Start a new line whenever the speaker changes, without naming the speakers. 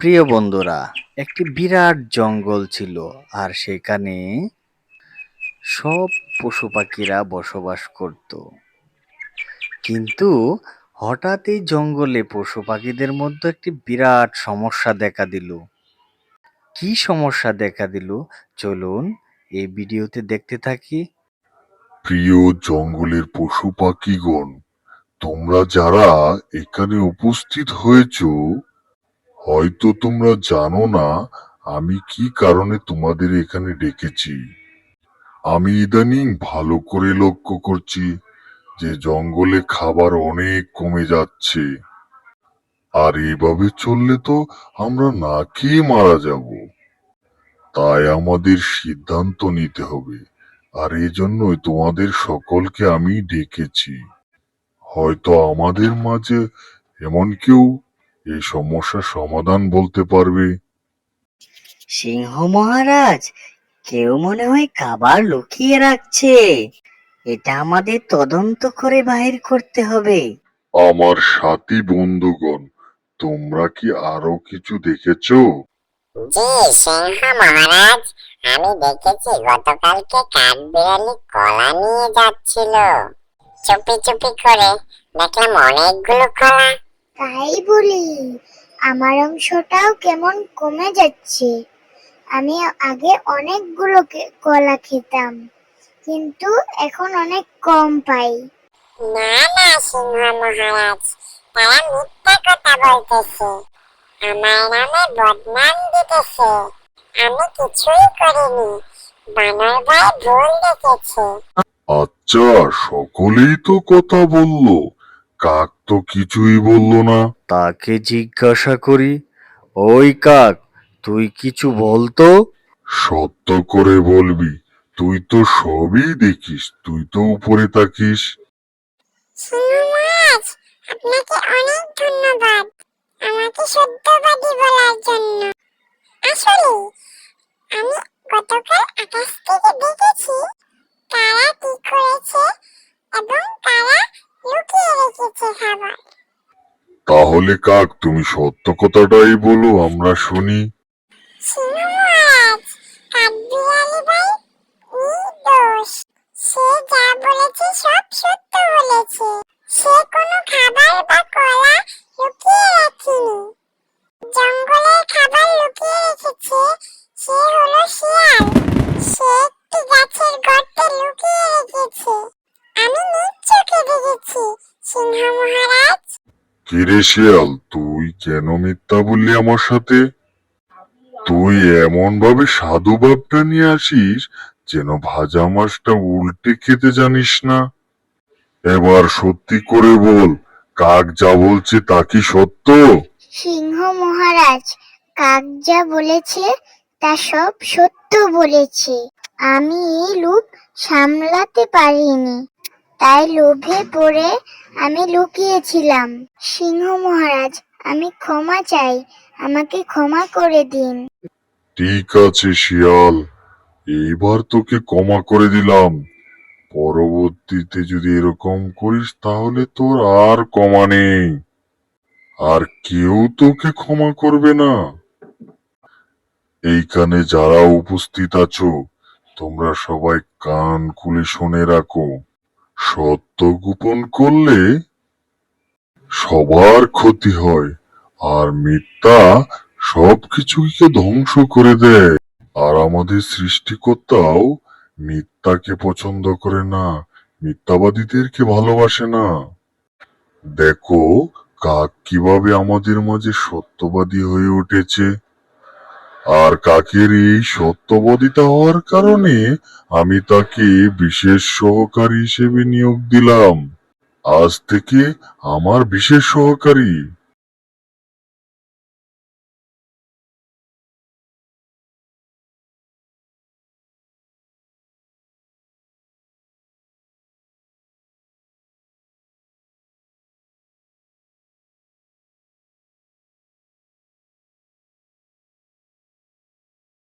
প্রিয় বন্ধুরা, একটি বিরাট জঙ্গল ছিল আর সেখানে সব পশু পাখিরা বসবাস করত। কিন্তু হঠাৎ এই জঙ্গলে পশু পাখিদের মধ্যে একটি বিরাট সমস্যা দেখা দিল। কি সমস্যা দেখা দিল চলুন এই ভিডিওতে দেখতে থাকি।
প্রিয় জঙ্গলের পশু পাখিগণ, তোমরা যারা এখানে উপস্থিত হয়েছো, হয়তো তোমরা জানো না আমি কি কারণে তোমাদের এখানে ডেকেছি। আমি ইদানিং ভালো করে লক্ষ্য করছি যে জঙ্গলে খাবার অনেক কমে যাচ্ছে, আর এভাবে চললে তো আমরা না খেয়ে মারা যাব। তাই আমাদের সিদ্ধান্ত নিতে হবে, আর এজন্যই তোমাদের সকলকে আমি ডেকেছি। হয়তো আমাদের মাঝে এমন কেউ এই সমস্যার সমাধান বলতে পারবে।
সিংহ মহারাজ, কেউ মনে হয় খাবার লুকিয়ে রাখছে। এটা আমাদের তদন্ত করে বাহির করতে হবে।
আমার সাথী বন্ধুগণ, তোমরা কি আরো কিছু দেখেছো?
জি সিংহ মহারাজ, আমি দেখেছি গতকালকে কাঠবিড়ালি কলা নিয়ে যাচ্ছিল। চুপি চুপি করে দেখলাম অনেকগুলো কলা।
তাই বলি, আমার অংশটাও কেমন কমে যাচ্ছে। আমি আগে অনেকগুলো কলা খেতাম, কিন্তু এখন অনেক কম পাই।
না না সিংহ মহারাজ, তারা মিথ্যা কথা বলতেছে, আমার নামে বদনাম দিতেছে। আমি কিছুই করিনি, বানর ভাই ভুল দেখেছে।
আচ্ছা, সকলেই তো কথা বললো, কাক তো কিছুই বললো না।
তাকে জিজ্ঞাসা করি, ওই কাক, তুই কিছু বলতো।
সত্য করে বলবি, তুই তো সবই দেখিস, তুই তো উপরে থাকিস।
সিংহ মহারাজ, আপনাকে অনেক ধন্যবাদ আমাকে সত্যবাদী বলার জন্য। আসলে আমি গতকাল আকাশ থেকে দেখেছি কারা কি করেছে এবং কারা লুকিয়ে রেখেছে খাবার।
তাহলে কাক, তুমি সত্য কথাটাই বলো, আমরা শুনি।
সিংহ মহারাজ, কাঠবিড়ালি ভাই নির্দোষ। সে যা বলেছে সব সত্য বলেছে। সে কোনো খাবার বা কলা লুকিয়ে রাখেনি। জঙ্গলের খাবার লুকিয়ে রেখেছে সে হলো শিয়াল। সে একটি গাছের গর্তে লুকিয়ে রেখেছে। আমি নিজ চোখে দেখেছি সিংহ মহারাজ।
কিরে শিয়াল, তুই কেন মিথ্যা বললি আমার সাথে? তুই এমন ভাবে সাধু ভাবটা নিয়ে আসিস যেন ভাজা মাছটা উল্টে খেতে জানিস না। এবার সত্যি করে বল, কাক যা বলছে তা কি সত্য?
সিংহ মহারাজ, কাক যা বলেছে তা সব সত্য বলেছে। আমি এই লোভ সামলাতে পারিনি, তাই লোভে পড়ে আমি লুকিয়েছিলাম। সিংহ মহারাজ, আমি ক্ষমা চাই, আমাকে ক্ষমা করে দিন।
ঠিক আছে শিয়াল, এইবার তোকে ক্ষমা করে দিলাম। পরবর্তীতে যদি এরকম করিস তাহলে তোর আর ক্ষমা নেই, আর কেউ তোকে ক্ষমা করবে না। এইখানে যারা উপস্থিত আছো, তোমরা সবাই কান খুলে শুনে রাখো। সত্য গোপন করলে সবার ক্ষতি হয়, আর মিথ্যা সবকিছুকে ধ্বংস করে দেয়। আর আমাদের সৃষ্টিকর্তাও মিথ্যাকে পছন্দ করে না, মিথ্যাবাদীদেরকে ভালোবাসে না। দেখো কাক কিভাবে আমাদের মাঝে সত্যবাদী হয়ে উঠেছে, আর কাকের এই সত্যবাদিতা হওয়ার কারণে আমি তাকে বিশেষ সহকারী হিসেবে নিয়োগ দিলাম। আজ থেকে আমার বিশেষ সহকারী।